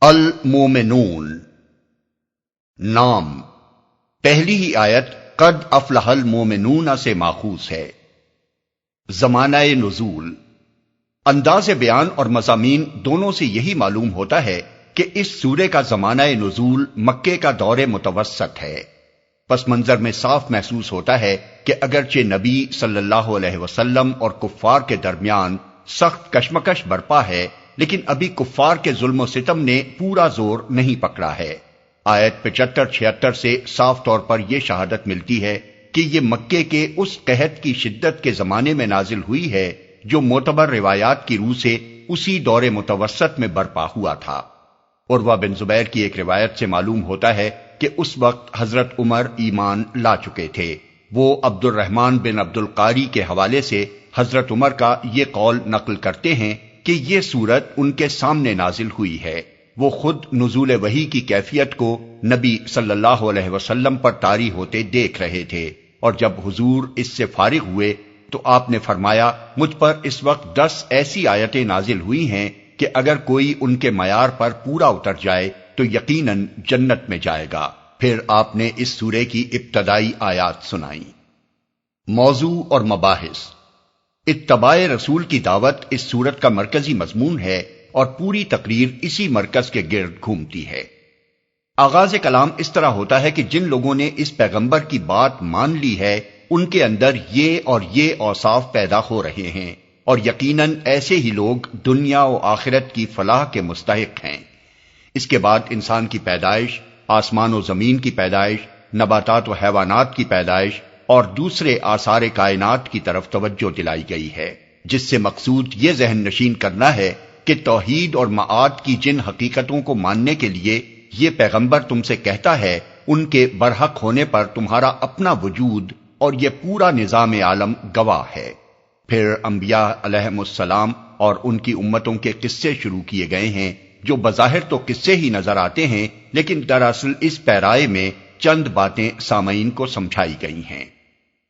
المومنون نام پہلی ہی آیت قد افلح المومنون سے ماخوذ ہے۔ زمانہ نزول، انداز بیان اور مضامین دونوں سے یہی معلوم ہوتا ہے کہ اس سورے کا زمانہ نزول مکے کا دور متوسط ہے۔ پس منظر میں صاف محسوس ہوتا ہے کہ اگرچہ نبی صلی اللہ علیہ وسلم اور کفار کے درمیان سخت کشمکش برپا ہے، لیکن ابھی کفار کے ظلم و ستم نے پورا زور نہیں پکڑا ہے۔ آیت 75-76 سے صاف طور پر یہ شہادت ملتی ہے کہ یہ مکے کے اس قحط کی شدت کے زمانے میں نازل ہوئی ہے جو معتبر روایات کی روح سے اسی دور متوسط میں برپا ہوا تھا۔ عروہ بن زبیر کی ایک روایت سے معلوم ہوتا ہے کہ اس وقت حضرت عمر ایمان لا چکے تھے۔ وہ عبد الرحمن بن عبد القاری کے حوالے سے حضرت عمر کا یہ قول نقل کرتے ہیں کہ یہ سورت ان کے سامنے نازل ہوئی ہے۔ وہ خود نزول وحی کی کیفیت کو نبی صلی اللہ علیہ وسلم پر طاری ہوتے دیکھ رہے تھے، اور جب حضور اس سے فارغ ہوئے تو آپ نے فرمایا، مجھ پر اس وقت 10 ایسی آیتیں نازل ہوئی ہیں کہ اگر کوئی ان کے معیار پر پورا اتر جائے تو یقیناً جنت میں جائے گا۔ پھر آپ نے اس سورے کی ابتدائی آیات سنائیں۔ موضوع اور مباحث، اتباع رسول کی دعوت اس سورت کا مرکزی مضمون ہے اور پوری تقریر اسی مرکز کے گرد گھومتی ہے۔ آغاز کلام اس طرح ہوتا ہے کہ جن لوگوں نے اس پیغمبر کی بات مان لی ہے ان کے اندر یہ اور یہ اوصاف پیدا ہو رہے ہیں، اور یقیناً ایسے ہی لوگ دنیا و آخرت کی فلاح کے مستحق ہیں۔ اس کے بعد انسان کی پیدائش، آسمان و زمین کی پیدائش، نباتات و حیوانات کی پیدائش اور دوسرے آثار کائنات کی طرف توجہ دلائی گئی ہے، جس سے مقصود یہ ذہن نشین کرنا ہے کہ توحید اور معاد کی جن حقیقتوں کو ماننے کے لیے یہ پیغمبر تم سے کہتا ہے، ان کے برحق ہونے پر تمہارا اپنا وجود اور یہ پورا نظام عالم گواہ ہے۔ پھر انبیاء علیہم السلام اور ان کی امتوں کے قصے شروع کیے گئے ہیں، جو بظاہر تو قصے ہی نظر آتے ہیں، لیکن دراصل اس پیرائے میں چند باتیں سامعین کو سمجھائی گئی ہیں۔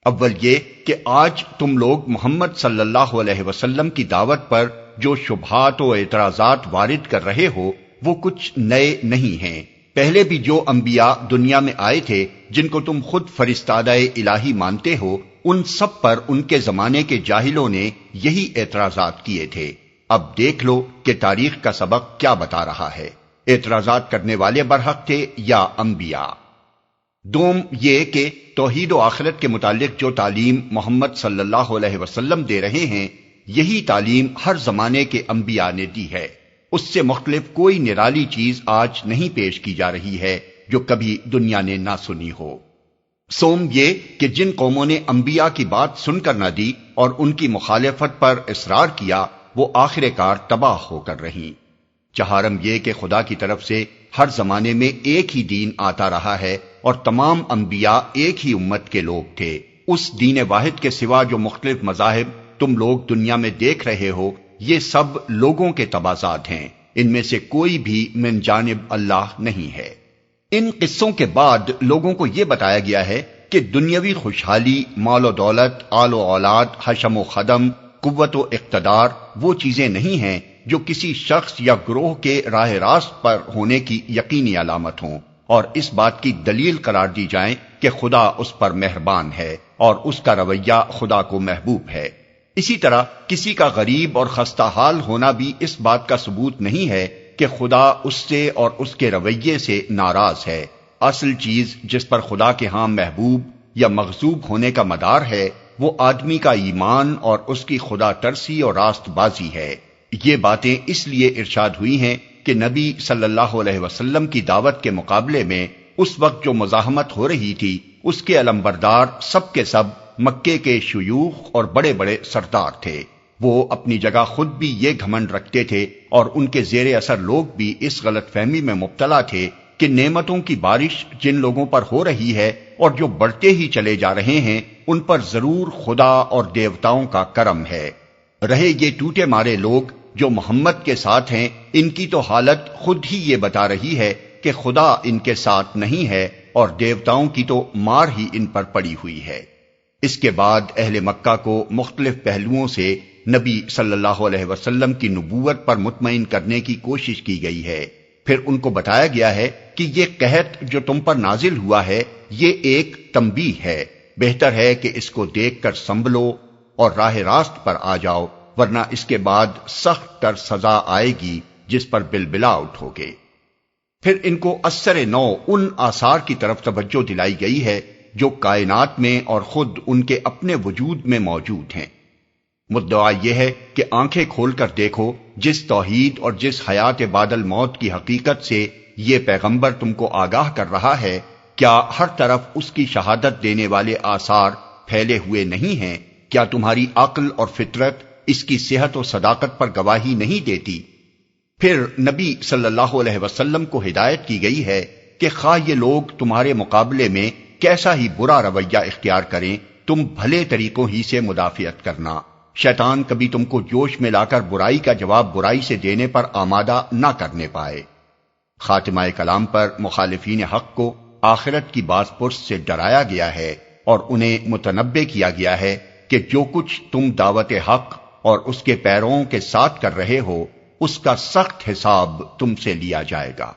اول یہ کہ آج تم لوگ محمد صلی اللہ علیہ وسلم کی دعوت پر جو شبہات و اعتراضات وارد کر رہے ہو وہ کچھ نئے نہیں ہیں۔ پہلے بھی جو انبیاء دنیا میں آئے تھے جن کو تم خود فرستادہ الہی مانتے ہو، ان سب پر ان کے زمانے کے جاہلوں نے یہی اعتراضات کیے تھے۔ اب دیکھ لو کہ تاریخ کا سبق کیا بتا رہا ہے۔ اعتراضات کرنے والے برحق تھے یا انبیاء؟ دوم یہ کہ توحید و آخرت کے متعلق جو تعلیم محمد صلی اللہ علیہ وسلم دے رہے ہیں، یہی تعلیم ہر زمانے کے انبیاء نے دی ہے۔ اس سے مختلف کوئی نرالی چیز آج نہیں پیش کی جا رہی ہے جو کبھی دنیا نے نہ سنی ہو۔ سوم یہ کہ جن قوموں نے انبیاء کی بات سن کر نہ دی اور ان کی مخالفت پر اصرار کیا، وہ آخر کار تباہ ہو کر رہیں۔ چہارم یہ کہ خدا کی طرف سے ہر زمانے میں ایک ہی دین آتا رہا ہے اور تمام انبیاء ایک ہی امت کے لوگ تھے۔ اس دین واحد کے سوا جو مختلف مذاہب تم لوگ دنیا میں دیکھ رہے ہو، یہ سب لوگوں کے تبعات ہیں، ان میں سے کوئی بھی من جانب اللہ نہیں ہے۔ ان قصوں کے بعد لوگوں کو یہ بتایا گیا ہے کہ دنیاوی خوشحالی، مال و دولت، آل و اولاد، حشم و خدم، قوت و اقتدار وہ چیزیں نہیں ہیں جو کسی شخص یا گروہ کے راہ راست پر ہونے کی یقینی علامت ہوں، اور اس بات کی دلیل قرار دی جائیں کہ خدا اس پر مہربان ہے اور اس کا رویہ خدا کو محبوب ہے۔ اسی طرح کسی کا غریب اور خستہ حال ہونا بھی اس بات کا ثبوت نہیں ہے کہ خدا اس سے اور اس کے رویے سے ناراض ہے۔ اصل چیز جس پر خدا کے ہاں محبوب یا مغضوب ہونے کا مدار ہے، وہ آدمی کا ایمان اور اس کی خدا ترسی اور راست بازی ہے۔ یہ باتیں اس لیے ارشاد ہوئی ہیں کہ نبی صلی اللہ علیہ وسلم کی دعوت کے مقابلے میں اس وقت جو مزاحمت ہو رہی تھی، اس کے علمبردار سب کے سب مکے کے شیوخ اور بڑے بڑے سردار تھے۔ وہ اپنی جگہ خود بھی یہ گھمنڈ رکھتے تھے اور ان کے زیر اثر لوگ بھی اس غلط فہمی میں مبتلا تھے کہ نعمتوں کی بارش جن لوگوں پر ہو رہی ہے اور جو بڑھتے ہی چلے جا رہے ہیں، ان پر ضرور خدا اور دیوتاؤں کا کرم ہے۔ رہے یہ ٹوٹے مارے لوگ جو محمد کے ساتھ ہیں، ان کی تو حالت خود ہی یہ بتا رہی ہے کہ خدا ان کے ساتھ نہیں ہے اور دیوتاؤں کی تو مار ہی ان پر پڑی ہوئی ہے۔ اس کے بعد اہل مکہ کو مختلف پہلوؤں سے نبی صلی اللہ علیہ وسلم کی نبوت پر مطمئن کرنے کی کوشش کی گئی ہے۔ پھر ان کو بتایا گیا ہے کہ یہ قحط جو تم پر نازل ہوا ہے یہ ایک تنبیہ ہے، بہتر ہے کہ اس کو دیکھ کر سنبھلو اور راہ راست پر آ جاؤ، ورنہ اس کے بعد سخت تر سزا آئے گی جس پر بلبلا اٹھو گے۔ پھر ان کو اثر نو ان آثار کی طرف توجہ دلائی گئی ہے جو کائنات میں اور خود ان کے اپنے وجود میں موجود ہیں۔ مدعا یہ ہے کہ آنکھیں کھول کر دیکھو، جس توحید اور جس حیات بعد الموت کی حقیقت سے یہ پیغمبر تم کو آگاہ کر رہا ہے، کیا ہر طرف اس کی شہادت دینے والے آثار پھیلے ہوئے نہیں ہیں؟ کیا تمہاری عقل اور فطرت اس کی صحت و صداقت پر گواہی نہیں دیتی؟ پھر نبی صلی اللہ علیہ وسلم کو ہدایت کی گئی ہے کہ خواہ یہ لوگ تمہارے مقابلے میں کیسا ہی برا رویہ اختیار کریں، تم بھلے طریقوں ہی سے مدافعت کرنا۔ شیطان کبھی تم کو جوش میں لا کر برائی کا جواب برائی سے دینے پر آمادہ نہ کرنے پائے۔ خاتمہ کلام پر مخالفین حق کو آخرت کی باز پرس سے ڈرایا گیا ہے اور انہیں متنبہ کیا گیا ہے کہ جو کچھ تم دعوت حق اور اس کے پیرووں کے ساتھ کر رہے ہو اس کا سخت حساب تم سے لیا جائے گا۔